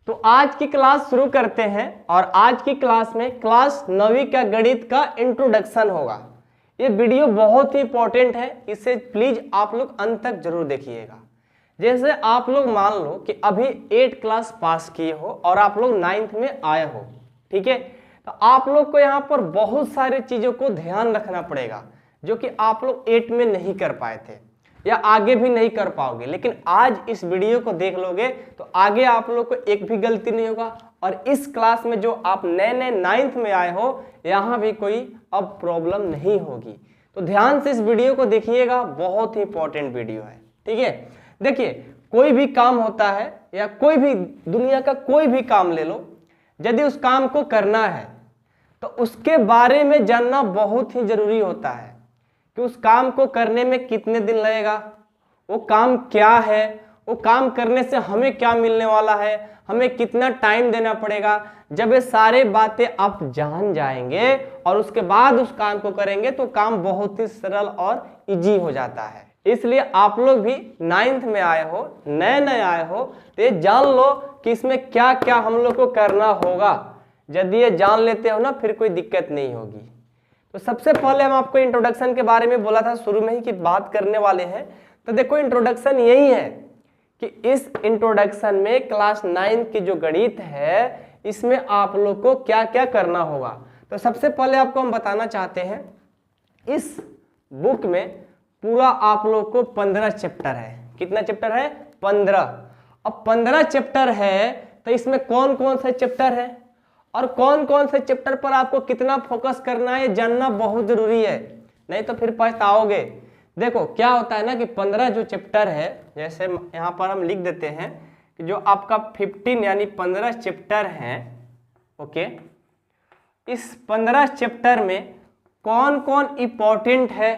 तो आज की क्लास शुरू करते हैं और आज की क्लास में क्लास 9वीं का गणित का इंट्रोडक्शन होगा। ये वीडियो बहुत ही इंपॉर्टेंट है, इसे प्लीज आप लोग अंत तक जरूर देखिएगा। जैसे आप लोग मान लो कि अभी 8 क्लास पास किए हो और आप लोग 9th में आए हो, ठीक है, तो आप लोग को यहाँ पर बहुत सारी चीजों को ध्यान रखना पड़ेगा जो कि आप लोग 8 में नहीं कर पाए थे या आगे भी नहीं कर पाओगे। लेकिन आज इस वीडियो को देख लोगे तो आगे आप लोग को एक भी गलती नहीं होगा और इस क्लास में जो आप नए नए 9th में आए हो यहाँ भी कोई अब प्रॉब्लम नहीं होगी। तो ध्यान से इस वीडियो को देखिएगा, बहुत ही इंपॉर्टेंट वीडियो है, ठीक है। देखिए, कोई भी काम होता है या कोई भी दुनिया का कोई भी काम ले लो, यदि उस काम को करना है तो उसके बारे में जानना बहुत ही जरूरी होता है कि उस काम को करने में कितने दिन लगेगा, वो काम क्या है, वो काम करने से हमें क्या मिलने वाला है, हमें कितना टाइम देना पड़ेगा। जब ये सारे बातें आप जान जाएंगे और उसके बाद उस काम को करेंगे तो काम बहुत ही सरल और इजी हो जाता है। इसलिए आप लोग भी 9th में आए हो, नए नए आए हो, तो ये जान लो कि इसमें क्या क्या हम लोग को करना होगा। यदि ये जान लेते हो ना, फिर कोई दिक्कत नहीं होगी। तो सबसे पहले हम आपको इंट्रोडक्शन के बारे में बोला था शुरू में ही कि बात करने वाले हैं। तो देखो, इंट्रोडक्शन यही है कि इस इंट्रोडक्शन में क्लास 9 की जो गणित है इसमें आप लोग को क्या क्या करना होगा। तो सबसे पहले आपको हम बताना चाहते हैं, इस बुक में पूरा आप लोग को 15 चैप्टर है। कितना चैप्टर है? 15। अब 15 चैप्टर है तो इसमें कौन कौन से चैप्टर है और कौन कौन से चैप्टर पर आपको कितना फोकस करना है जानना बहुत जरूरी है, नहीं तो फिर पछताओगे। देखो क्या होता है ना कि 15 जो चैप्टर है, जैसे यहाँ पर हम लिख देते हैं कि जो आपका 15 यानी 15 चैप्टर हैं, ओके। इस 15 चैप्टर में कौन कौन इंपॉर्टेंट है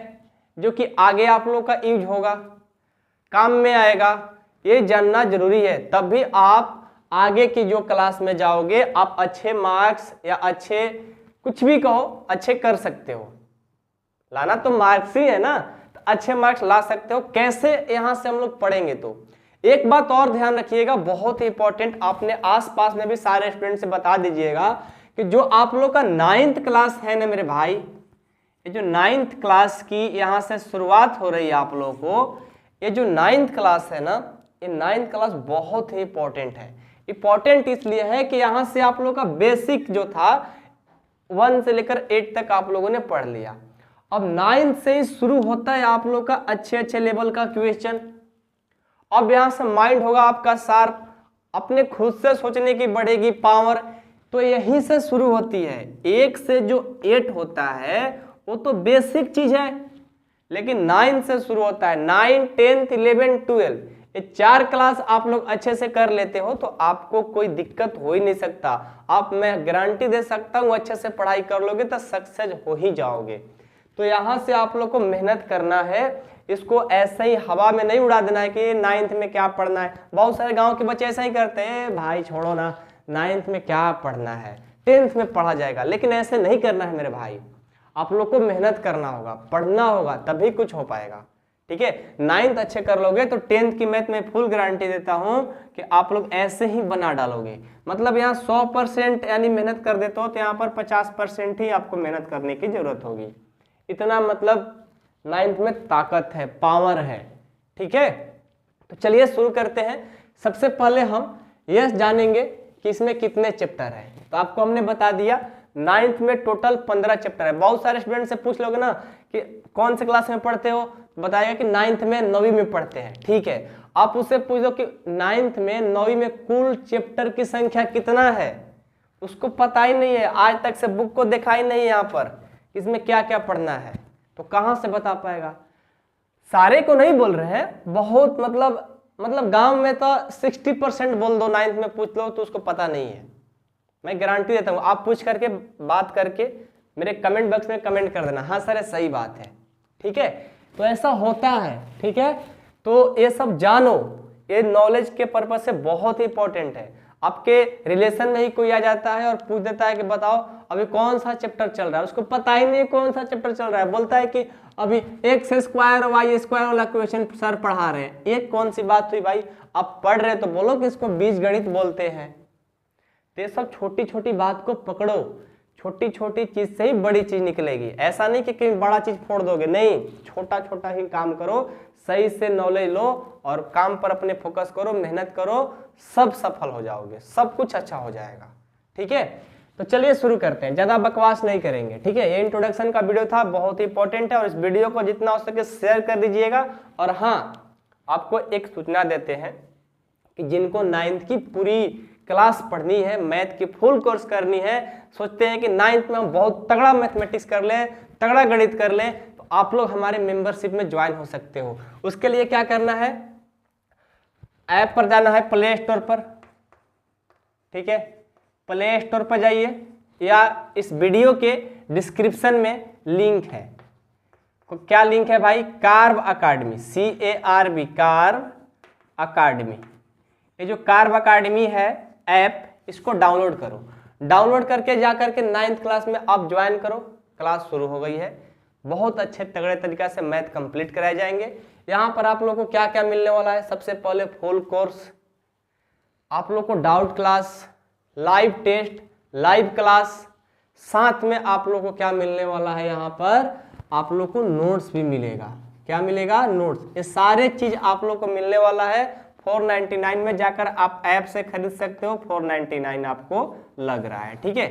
जो कि आगे आप लोग का यूज होगा, काम में आएगा, ये जानना जरूरी है। तब भी आप आगे की जो क्लास में जाओगे आप अच्छे मार्क्स या अच्छे कुछ भी कहो अच्छे कर सकते हो। लाना तो मार्क्स ही है ना, तो अच्छे मार्क्स ला सकते हो। कैसे, यहां से हम लोग पढ़ेंगे। तो एक बात और ध्यान रखिएगा, बहुत ही इंपॉर्टेंट, आपने आसपास में भी सारे स्टूडेंट से बता दीजिएगा कि जो आप लोग का 9th क्लास है ना मेरे भाई, ये जो 9th क्लास की यहाँ से शुरुआत हो रही है आप लोगों को, ये जो 9th क्लास है ना, ये 9th क्लास बहुत ही इंपॉर्टेंट है। इंपॉर्टेंट इसलिए है कि यहाँ से आप लोगों का बेसिक जो था 1 से लेकर 8 तक आप लोगों ने पढ़ लिया। अब 9th से ही शुरू होता है आप लोग का अच्छे अच्छे लेवल का क्वेश्चन। अब यहाँ से माइंड होगा आपका शार्प, अपने खुद से सोचने की बढ़ेगी पावर। तो यहीं से शुरू होती है। 1 से जो 8 होता है वो तो बेसिक चीज है, लेकिन 9 से शुरू होता है। 9, 10th, 11, 12 ये 4 क्लास आप लोग अच्छे से कर लेते हो तो आपको कोई दिक्कत हो ही नहीं सकता। आप, मैं गारंटी दे सकता हूँ, अच्छे से पढ़ाई कर लोगे तो सक्सेस हो ही जाओगे। तो यहाँ से आप लोग को मेहनत करना है, इसको ऐसे ही हवा में नहीं उड़ा देना है कि 9th में क्या पढ़ना है। बहुत सारे गाँव के बच्चे ऐसा ही करते हैं, भाई छोड़ो ना, 9th में क्या पढ़ना है, 10th में पढ़ा जाएगा। लेकिन ऐसे नहीं करना है मेरे भाई, आप लोग को मेहनत करना होगा, पढ़ना होगा, तभी कुछ हो पाएगा, ठीक है। 9th अच्छे कर लोगे तो 10th की मैथ में फुल गारंटी देता हूं कि आप लोग ऐसे ही बना डालोगे। मतलब यहाँ 100% यानी मेहनत कर देते हो तो यहाँ पर 50% ही आपको मेहनत करने की जरूरत होगी। इतना मतलब 9th में ताकत है, पावर है, ठीक है। तो चलिए शुरू करते हैं। सबसे पहले हम यह जानेंगे कि इसमें कितने चैप्टर है। तो आपको हमने बता दिया 9th में टोटल 15 चैप्टर है। बहुत सारे स्टूडेंट से पूछ लोगे ना कि कौन से क्लास में पढ़ते हो, बताएगा कि 9th में 9वीं में पढ़ते हैं, ठीक है। आप उससे पूछ दो कि 9th में 9वीं में कुल चैप्टर की संख्या कितना है, उसको पता ही नहीं है, आज तक से बुक को देखा ही नहीं है यहाँ पर इसमें क्या क्या पढ़ना है, तो कहाँ से बता पाएगा। सारे को नहीं बोल रहे हैं, बहुत मतलब गांव में तो 60% बोल दो, 9th में पूछ लो तो उसको पता नहीं है। मैं गारंटी देता हूँ, आप पूछ करके बात करके मेरे कमेंट बॉक्स में कमेंट कर देना, हाँ सर सही बात है, ठीक है। तो ऐसा होता है, ठीक है। तो ये सब जानो, ये नॉलेज के पर्पज से बहुत ही इंपॉर्टेंट है। आपके रिलेशन में ही कोई आ जाता है और पूछ देता है कि बताओ अभी कौन सा चैप्टर चल रहा है, उसको पता ही नहीं कौन सा चैप्टर चल रहा है, बोलता है कि अभी x² y² वाला क्वेश्चन सर पढ़ा रहे हैं। ये कौन सी बात हुई भाई, आप पढ़ रहे तो बोलो कि इसको बीजगणित बोलते हैं, तो ये सब छोटी छोटी बात को पकड़ो, छोटी छोटी चीज से ही बड़ी चीज निकलेगी। ऐसा नहीं कि कहीं बड़ा चीज फोड़ दोगे, नहीं, छोटा छोटा ही काम करो, सही से नॉलेज लो और काम पर अपने फोकस करो, मेहनत करो, सब सफल हो जाओगे, सब कुछ अच्छा हो जाएगा। ठीक है, तो चलिए शुरू करते हैं, ज्यादा बकवास नहीं करेंगे। ठीक है, ये इंट्रोडक्शन का वीडियो था, बहुत ही इंपॉर्टेंट है और इस वीडियो को जितना हो सके शेयर कर दीजिएगा। और हाँ, आपको एक सूचना देते हैं कि जिनको 9th की पूरी क्लास पढ़नी है, मैथ की फुल कोर्स करनी है, सोचते हैं कि 9th में हम बहुत तगड़ा मैथमेटिक्स कर लें, तगड़ा गणित कर लें, तो आप लोग हमारे मेंबरशिप में ज्वाइन हो सकते हो। उसके लिए क्या करना है, ऐप पर जाना है, प्ले स्टोर पर। ठीक है, प्ले स्टोर पर जाइए या इस वीडियो के डिस्क्रिप्शन में लिंक है। क्या लिंक है भाई, curve academy, CARV, curve academy. ये जो कार्व अकाडमी है ऐप, इसको डाउनलोड करो। डाउनलोड करके जा करके 9th क्लास में आप ज्वाइन करो। क्लास शुरू हो गई है, बहुत अच्छे तगड़े तरीके से मैथ कंप्लीट कराए जाएंगे। यहाँ पर आप लोगों को क्या क्या मिलने वाला है, सबसे पहले फुल कोर्स, आप लोग को doubt class, live test, live class, साथ में आप लोग को क्या मिलने वाला है, यहाँ पर आप लोग को नोट्स भी मिलेगा। क्या मिलेगा, नोट्स। ये सारे चीज आप लोग को मिलने वाला है 499 में, जाकर आप ऐप से खरीद सकते हो, 499 आपको लग रहा है। ठीक है,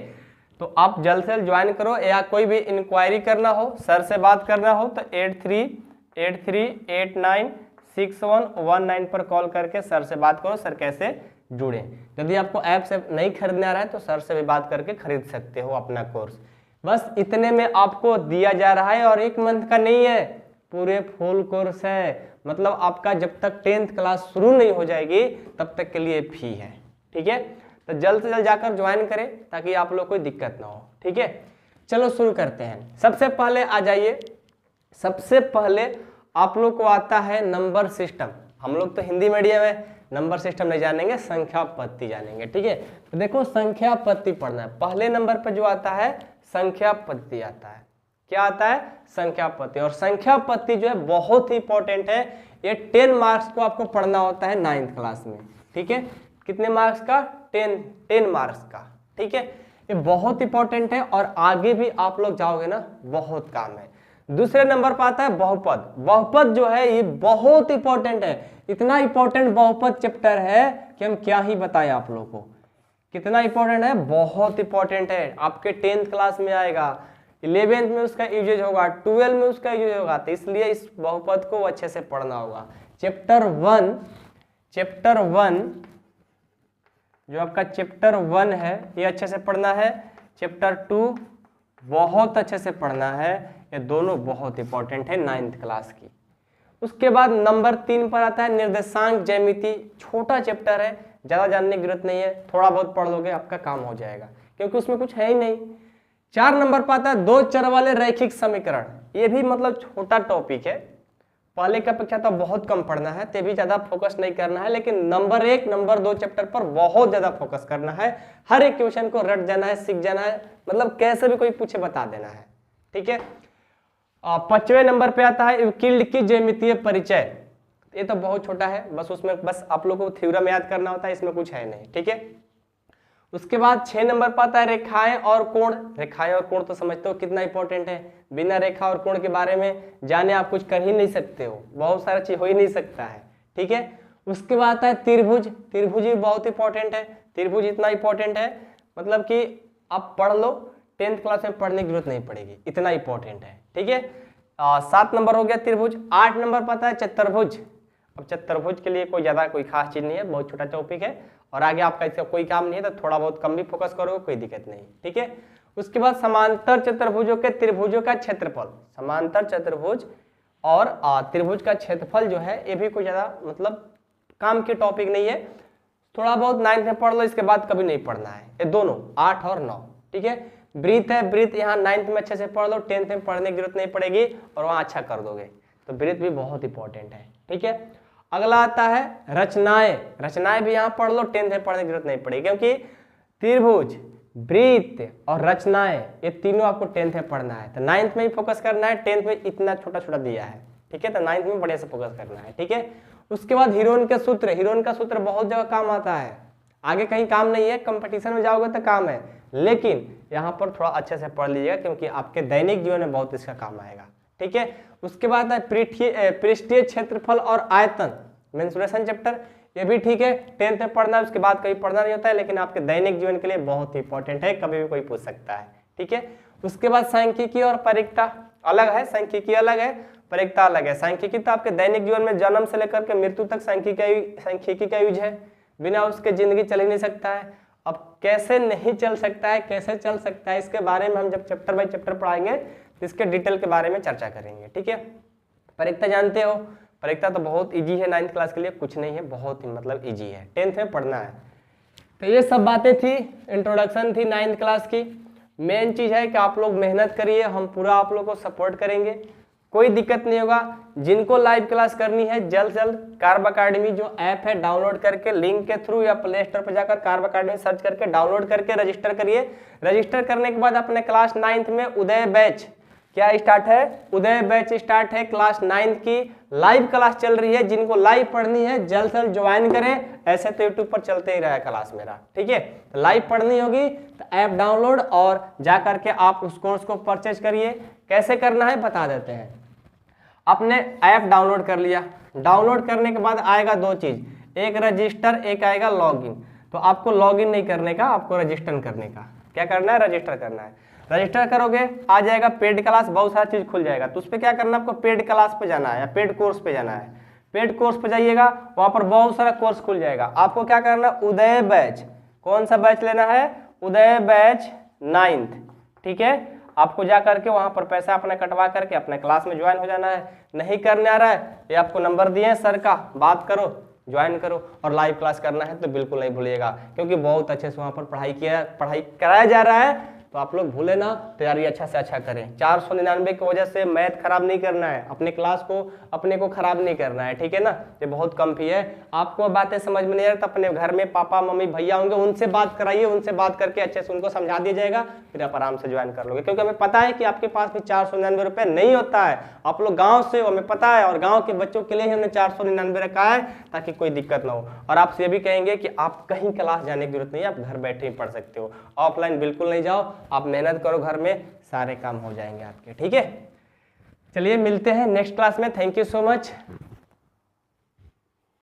तो आप जल्द से जल्द ज्वाइन करो, या कोई भी इंक्वायरी करना हो, सर से बात करना हो तो 8383896119 पर कॉल करके सर से बात करो, सर कैसे जुड़े। यदि आपको ऐप से नहीं खरीदने आ रहा है तो सर से भी बात करके खरीद सकते हो अपना कोर्स। बस इतने में आपको दिया जा रहा है, और 1 मंथ का नहीं है, पूरे फुल कोर्स है। मतलब आपका जब तक 10th क्लास शुरू नहीं हो जाएगी तब तक के लिए फी है। ठीक है, तो जल्द से जल्द जाकर ज्वाइन करें ताकि आप लोग कोई दिक्कत ना हो। ठीक है, चलो शुरू करते हैं। सबसे पहले आ जाइए, सबसे पहले आप लोग को आता है नंबर सिस्टम। हम लोग तो हिंदी मीडियम है, नंबर सिस्टम नहीं जानेंगे, संख्या पत्ती जानेंगे। ठीक है, तो देखो संख्या पत्ती पढ़ना है। पहले नंबर पर जो आता है संख्या पत्ती आता है। क्या आता है, संख्या पत्ती। और संख्या पत्ती जो है बहुत ही इंपॉर्टेंट है, ये 10 मार्क्स को आपको पढ़ना होता है 9th क्लास में। ठीक है, कितने मार्क्स का, 10 मार्क्स का। ठीक है, ये बहुत इंपॉर्टेंट है और आगे भी आप लोग जाओगे ना, बहुत काम है। दूसरे नंबर पर आता है बहुपद। बहुपद जो है ये बहुत इंपॉर्टेंट है, इतना इंपॉर्टेंट बहुपद चैप्टर है कि हम क्या ही बताएं आप लोगों को। कितना इंपॉर्टेंट है, बहुत इंपॉर्टेंट है, आपके 10th क्लास में आएगा, 11th में उसका यूजेज होगा, 12 में उसका यूजेज होगा, तो इसलिए इस बहुपद को अच्छे से पढ़ना होगा। चैप्टर 1 जो आपका चैप्टर 1 है ये अच्छे से पढ़ना है। चैप्टर 2 बहुत अच्छे से पढ़ना है, ये दोनों बहुत इंपॉर्टेंट है 9th क्लास की। उसके बाद नंबर 3 पर आता है निर्देशांक ज्यामिति। छोटा चैप्टर है, ज़्यादा जानने की जरूरत नहीं है, थोड़ा बहुत पढ़ लोगे आपका काम हो जाएगा, क्योंकि उसमें कुछ है ही नहीं। 4 नंबर पर आता है 2 चर वाले रैखिक समीकरण। ये भी मतलब छोटा टॉपिक है, पहले की अपेक्षा तो बहुत कम पढ़ना है, तो भी ज़्यादा फोकस नहीं करना है, लेकिन नंबर 1 नंबर 2 चैप्टर पर बहुत ज़्यादा फोकस करना है। हर एक क्वेश्चन को रट जाना है, सीख जाना है, मतलब कैसे भी कोई पूछे बता देना है। ठीक है, 5वें नंबर पे आता है यूक्लिड की ज्यामितीय परिचय। ये तो बहुत छोटा है, बस उसमें बस आप लोगों को थ्योरम याद करना होता है, इसमें कुछ है नहीं। ठीक है, उसके बाद 6 नंबर पर आता है रेखाएं और कोण। रेखाएं और कोण तो समझते हो कितना इंपॉर्टेंट है, बिना रेखा और कोण के बारे में जाने आप कुछ कर ही नहीं सकते हो, बहुत सारा चीज हो ही नहीं सकता है। ठीक है, उसके बाद आता है त्रिभुज। त्रिभुज भी बहुत इंपॉर्टेंट है, त्रिभुज इतना इंपॉर्टेंट है मतलब कि आप पढ़ लो, 10th क्लास में पढ़ने की जरूरत नहीं पड़ेगी, इतना इंपॉर्टेंट है। ठीक है, 7 नंबर हो गया त्रिभुज। 8 नंबर पर आता है चतुर्भुज। अब चतुर्भुज के लिए कोई ज़्यादा कोई खास चीज़ नहीं है, बहुत छोटा टॉपिक है और आगे आपका इसका कोई काम नहीं है, तो थोड़ा बहुत कम भी फोकस करोगे कोई दिक्कत नहीं। ठीक है, उसके बाद समांतर चतुर्भुजों के त्रिभुजों का क्षेत्रफल। समांतर चतुर्भुज और त्रिभुज का क्षेत्रफल जो है ये भी कोई ज़्यादा मतलब काम के टॉपिक नहीं है, थोड़ा बहुत 9th में पढ़ लो, इसके बाद कभी नहीं पढ़ना है। ये दोनों 8 और 9। ठीक है, वृत्त है, वृत्त यहाँ 9th में अच्छे से पढ़ लो, 10th में पढ़ने की जरूरत नहीं पड़ेगी और वहाँ अच्छा कर दोगे, तो वृत्त भी बहुत इंपॉर्टेंट है। ठीक है, अगला आता है रचनाएं। रचनाएं भी यहाँ पढ़ लो, 10th में पढ़ने की जरूरत नहीं पड़ेगी, क्योंकि त्रिभुज, वृत्त और रचनाएं ये तीनों आपको 10th में पढ़ना है, तो 9th में ही फोकस करना है। 10th में इतना छोटा छोटा दिया है, ठीक है, तो 9th में बढ़िया से फोकस करना है। ठीक है, उसके बाद हीरोइन के सूत्र। हीरोइन का सूत्र बहुत जगह काम आता है, आगे कहीं काम नहीं है, कंपटीशन में जाओगे तो काम है, लेकिन यहाँ पर थोड़ा अच्छे से पढ़ लीजिएगा क्योंकि आपके दैनिक जीवन में बहुत इसका काम आएगा। ठीक है, उसके बाद है पृष्ठीय क्षेत्रफल और आयतन, मेंसुरेशन चैप्टर, ये भी ठीक है, 10th में पढ़ना है, उसके बाद कहीं पढ़ना नहीं होता है, लेकिन आपके दैनिक जीवन के लिए बहुत ही इंपॉर्टेंट है, कभी भी कोई पूछ सकता है। ठीक है, उसके बाद सांख्यिकी और परीक्षा अलग है, सांख्यिकी अलग है, परीक्षा अलग है। सांख्यिकी तो आपके दैनिक जीवन में जन्म से लेकर के मृत्यु तक सांख्यिकी का यूज है, बिना उसके जिंदगी चल ही नहीं सकता है। अब कैसे नहीं चल सकता है, कैसे चल सकता है, इसके बारे में हम जब चैप्टर बाय चैप्टर पढ़ाएंगे तो इसके डिटेल के बारे में चर्चा करेंगे। ठीक है, परीक्षा जानते हो, परीक्षा तो बहुत इजी है, 9th क्लास के लिए कुछ नहीं है, बहुत ही मतलब इजी है, 10th में पढ़ना है। तो ये सब बातें थी, इंट्रोडक्शन थी 9th क्लास की। मेन चीज़ है कि आप लोग मेहनत करिए, हम पूरा आप लोग को सपोर्ट करेंगे, कोई दिक्कत नहीं होगा। जिनको लाइव क्लास करनी है जल्द से जल्द कार्ब अकेडमी जो ऐप है डाउनलोड करके लिंक के थ्रू या प्ले स्टोर पर जाकर कार्ब अकेडमी सर्च करके डाउनलोड करके रजिस्टर करिए। रजिस्टर करने के बाद अपने क्लास 9th में उदय बैच क्या स्टार्ट है, उदय बैच स्टार्ट है, क्लास 9th की लाइव क्लास चल रही है। जिनको लाइव पढ़नी है जल्द से जल्द ज्वाइन करें, ऐसे तो यूट्यूब पर चलते ही रहा क्लास मेरा। ठीक है, तो लाइव पढ़नी होगी तो ऐप डाउनलोड और जा करके आप उस कोर्स को परचेज करिए। कैसे करना है बता देते हैं। आपने ऐप डाउनलोड कर लिया, डाउनलोड करने के बाद आएगा दो चीज, एक रजिस्टर, एक आएगा लॉगिन। तो आपको लॉगिन नहीं करने का, आपको रजिस्टर करने का। क्या करना है, रजिस्टर करना है। रजिस्टर करोगे आ जाएगा पेड क्लास, बहुत सारा चीज खुल जाएगा। तो उस पर क्या करना है, आपको पेड क्लास पे जाना है या पेड कोर्स पे जाना है। पेड कोर्स पे जाइएगा, वहां पर बहुत सारा कोर्स खुल जाएगा। आपको क्या करना है, उदय बैच, कौन सा बैच लेना है, उदय बैच 9th। ठीक है, आपको जा करके वहां पर पैसा अपना कटवा करके अपने क्लास में ज्वाइन हो जाना है। नहीं करने आ रहा है, ये आपको नंबर दिए हैं सर का, बात करो, ज्वाइन करो। और लाइव क्लास करना है तो बिल्कुल नहीं भूलिएगा, क्योंकि बहुत अच्छे से वहां पर पढ़ाई कराया जा रहा है। तो आप लोग भूले ना, तैयारी अच्छा से अच्छा करें। 499 की वजह से मैथ खराब नहीं करना है, अपने क्लास को अपने को खराब नहीं करना है। ठीक है ना, ये बहुत कम फी है। आपको बातें समझ में नहीं आ रही तो अपने घर में पापा मम्मी भैया होंगे, उनसे बात कराइए, उनसे बात करके अच्छे से उनको समझा दिया जाएगा, फिर आप आराम से ज्वाइन कर लोगे। क्योंकि हमें पता है कि आपके पास भी 499 रुपये नहीं होता है, आप लोग गाँव से हो, हमें पता है, और गाँव के बच्चों के लिए ही हमने 499 रखा है ताकि कोई दिक्कत ना हो। और आपसे ये भी कहेंगे कि आप कहीं क्लास जाने की जरूरत नहीं है, आप घर बैठे ही पढ़ सकते हो। ऑफलाइन बिल्कुल नहीं जाओ, आप मेहनत करो, घर में सारे काम हो जाएंगे आपके। ठीक है, चलिए मिलते हैं नेक्स्ट क्लास में। Thank you so much.